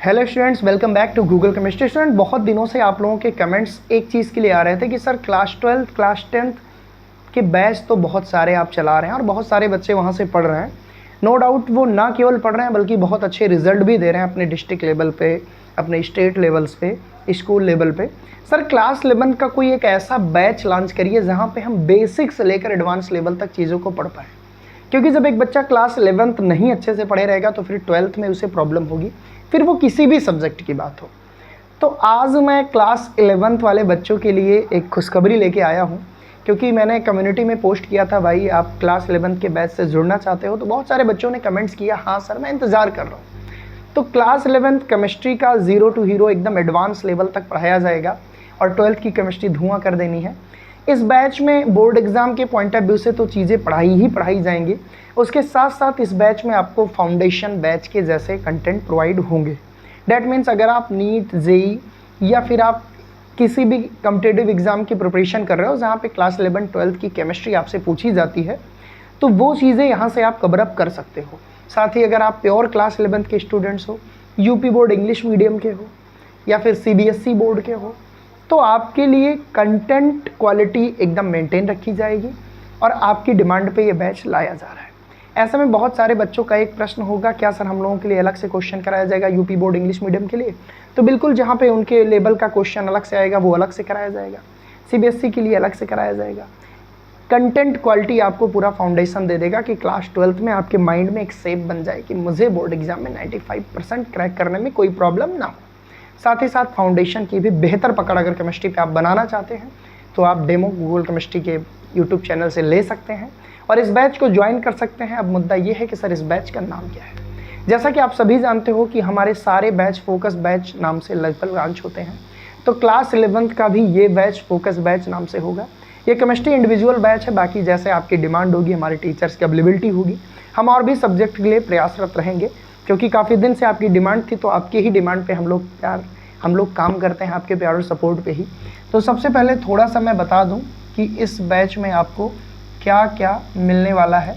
Hello students, welcome back to Google chemistry. Student, बहुत दिनों से आप लोगों के कमेंट्स एक चीज़ के लिए आ रहे थे कि sir class 12th class 10th के बैच तो बहुत सारे आप चला रहे हैं और बहुत सारे बच्चे वहाँ से पढ़ रहे हैं। नो डाउट वो ना केवल पढ़ रहे हैं बल्कि बहुत अच्छे रिजल्ट भी दे रहे हैं अपने डिस्ट्रिक्ट लेवल पे, अपने स्टेट लेवल्स पे, स्कूल लेवल पे। सर क्लास 11 का कोई एक ऐसा बैच लॉन्च करिए जहाँ पे हम बेसिक से लेकर एडवांस लेवल तक चीज़ों को पढ़ पाएँ, क्योंकि जब एक बच्चा क्लास 11th नहीं अच्छे से पढ़े रहेगा तो फिर 12th में उसे प्रॉब्लम होगी, फिर वो किसी भी सब्जेक्ट की बात हो। तो आज मैं क्लास 11th वाले बच्चों के लिए एक खुशखबरी लेके आया हूँ, क्योंकि मैंने कम्युनिटी में पोस्ट किया था, भाई आप क्लास 11th के बैच से जुड़ना चाहते हो, तो बहुत सारे बच्चों ने कमेंट्स किया हाँ सर मैं इंतज़ार कर रहा हूँ। तो क्लास 11th केमिस्ट्री का 0 to हीरो एकदम एडवांस लेवल तक पढ़ाया जाएगा और 12th की केमिस्ट्री धुआं कर देनी है। इस बैच में बोर्ड एग्ज़ाम के पॉइंट ऑफ व्यू से तो चीज़ें पढ़ाई जाएंगी, उसके साथ साथ इस बैच में आपको फाउंडेशन बैच के जैसे कंटेंट प्रोवाइड होंगे। डैट मीन्स अगर आप नीट, जेई या फिर आप किसी भी कॉम्पिटिटिव एग्ज़ाम की प्रिपरेशन कर रहे हो जहाँ पे क्लास 11 12th की केमिस्ट्री आपसे पूछी जाती है, तो वो चीज़ें यहाँ से आप कवर अप कर सकते हो। साथ ही अगर आप प्योर क्लास 11th के स्टूडेंट्स हो, यूपी बोर्ड इंग्लिश मीडियम के हो या फिर सीबीएसई बोर्ड के हो, तो आपके लिए कंटेंट क्वालिटी एकदम मेंटेन रखी जाएगी और आपकी डिमांड पे ये बैच लाया जा रहा है। ऐसे में बहुत सारे बच्चों का एक प्रश्न होगा, क्या सर हम लोगों के लिए अलग से क्वेश्चन कराया जाएगा यूपी बोर्ड इंग्लिश मीडियम के लिए? तो बिल्कुल, जहाँ पे उनके लेवल का क्वेश्चन अलग से आएगा वो अलग से कराया जाएगा, सीबीएसई के लिए अलग से कराया जाएगा। कंटेंट क्वालिटी आपको पूरा फाउंडेशन दे देगा कि क्लास 12th में आपके माइंड में एक शेप बन जाए कि मुझे बोर्ड एग्जाम में 95% क्रैक करने में कोई प्रॉब्लम ना हो। साथ ही साथ फाउंडेशन की भी बेहतर पकड़ अगर केमिस्ट्री पे आप बनाना चाहते हैं तो आप डेमो गूगल केमिस्ट्री के यूट्यूब चैनल से ले सकते हैं और इस बैच को ज्वाइन कर सकते हैं। अब मुद्दा ये है कि सर इस बैच का नाम क्या है? जैसा कि आप सभी जानते हो कि हमारे सारे बैच फोकस बैच नाम से लगभग लॉन्च होते हैं, तो क्लास 11th का भी ये बैच फोकस बैच नाम से होगा। ये केमिस्ट्री इंडिविजुअल बैच है, बाकी जैसे आपकी डिमांड होगी, हमारे टीचर्स की अवेलेबिलिटी होगी, हम और भी सब्जेक्ट के लिए प्रयासरत रहेंगे, क्योंकि काफ़ी दिन से आपकी डिमांड थी, तो आपकी ही डिमांड पे हम लोग काम करते हैं, आपके प्यार और सपोर्ट पे ही। तो सबसे पहले थोड़ा सा मैं बता दूं कि इस बैच में आपको क्या क्या मिलने वाला है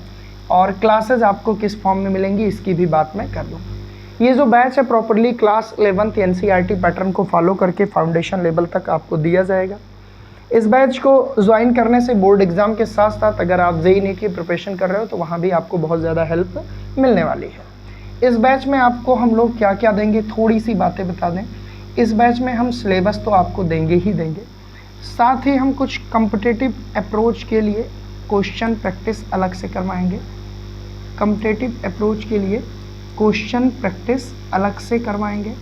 और क्लासेस आपको किस फॉर्म में मिलेंगी, इसकी भी बात मैं कर दूँ। ये जो बैच है properly class 11th NCERT pattern को फॉलो करके फाउंडेशन लेवल तक आपको दिया जाएगा। इस बैच को ज्वाइन करने से बोर्ड एग्ज़ाम के साथ साथ अगर आप जेईई नीट की प्रिपरेशन कर रहे हो तो वहाँ भी आपको बहुत ज़्यादा हेल्प मिलने वाली है। इस बैच में आपको हम लोग क्या क्या देंगे, थोड़ी सी बातें बता दें। इस बैच में हम सिलेबस तो आपको देंगे ही देंगे, साथ ही हम कुछ कॉम्पिटिटिव अप्रोच के लिए क्वेश्चन प्रैक्टिस अलग से करवाएंगे। कॉम्पिटिटिव अप्रोच के लिए क्वेश्चन प्रैक्टिस अलग से करवाएंगे।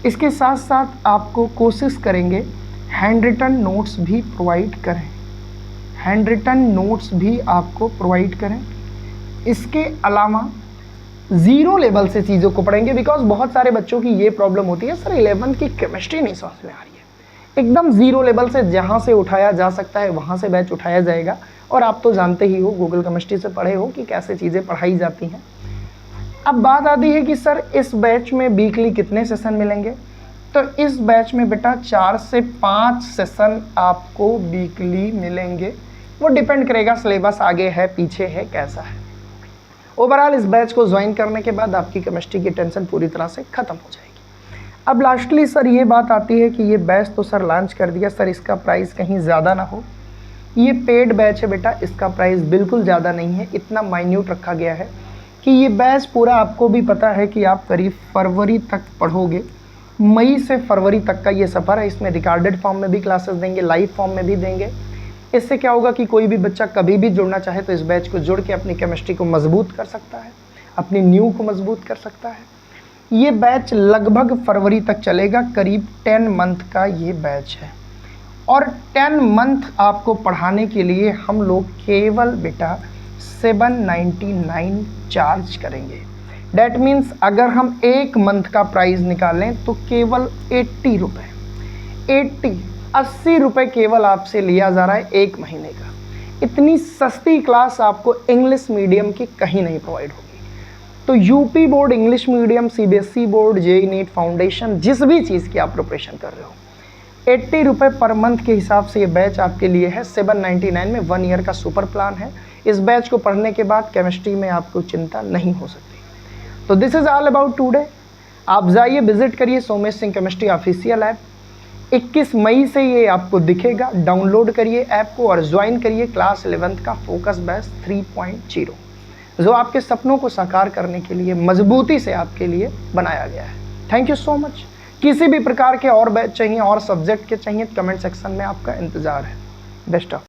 इसके साथ साथ आपको कोशिश करेंगे हैंड रिटन नोट्स भी प्रोवाइड करें, हैंड रिटन नोट्स भी आपको प्रोवाइड करें। इसके अलावा 0 लेवल से चीज़ों को पढ़ेंगे, बिकॉज बहुत सारे बच्चों की ये प्रॉब्लम होती है, सर 11th की केमिस्ट्री नहीं समझ में आ रही है। एकदम 0 लेवल से जहाँ से उठाया जा सकता है वहाँ से बैच उठाया जाएगा। और आप तो जानते ही हो, गूगल केमिस्ट्री से पढ़े हो कि कैसे चीज़ें पढ़ाई जाती हैं। अब बात आती है कि सर इस बैच में वीकली कितने सेशन मिलेंगे? तो इस बैच में बेटा 4 से 5 सेशन आपको वीकली मिलेंगे। वो डिपेंड करेगा सिलेबस आगे है पीछे है कैसा है। ओवरऑल इस बैच को ज्वाइन करने के बाद आपकी केमिस्ट्री की टेंशन पूरी तरह से ख़त्म हो जाएगी। अब लास्टली सर ये बात आती है कि ये बैच तो सर लॉन्च कर दिया, सर इसका प्राइस कहीं ज़्यादा ना हो। ये पेड बैच है बेटा, इसका प्राइस बिल्कुल ज़्यादा नहीं है, इतना माइन्यूट रखा गया है कि ये बैच पूरा आपको भी पता है कि आप करीब फरवरी तक पढ़ोगे। मई से फरवरी तक का ये सफ़र है। इसमें रिकॉर्डेड फॉर्म में भी क्लासेस देंगे, लाइव फॉर्म में भी देंगे। इससे क्या होगा कि कोई भी बच्चा कभी भी जुड़ना चाहे तो इस बैच को जुड़ के अपनी केमिस्ट्री को मजबूत कर सकता है, अपनी न्यू को मजबूत कर सकता है। ये बैच लगभग फरवरी तक चलेगा, करीब 10 मंथ का ये बैच है और 10 मंथ आपको पढ़ाने के लिए हम लोग केवल बेटा 799 चार्ज करेंगे। डैट मीन्स अगर हम 1 मंथ का प्राइस निकालें तो केवल 80 रुपये, 80 रुपये केवल आपसे लिया जा रहा है 1 महीने का। इतनी सस्ती क्लास आपको इंग्लिश मीडियम की कहीं नहीं प्रोवाइड होगी। तो UP board English medium, CBSE board, JEE NEET foundation, जिस भी चीज़ की आप प्रिपरेशन कर रहे हो, 80 रुपये पर मंथ के हिसाब से ये बैच आपके लिए है। 799 में 1 ईयर का सुपर प्लान है। इस बैच को पढ़ने के बाद केमिस्ट्री में आपको चिंता नहीं हो सकती। तो this is all about today. आप जाइए, विजिट करिए Somesh Singh chemistry official app. 21 मई से ये आपको दिखेगा। डाउनलोड करिए ऐप को और ज्वाइन करिए क्लास 11th का फोकस बैच 3.0, जो आपके सपनों को साकार करने के लिए मजबूती से आपके लिए बनाया गया है। Thank you so much. किसी भी प्रकार के और बैच चाहिए और सब्जेक्ट के चाहिए, कमेंट सेक्शन में आपका इंतज़ार है। Best of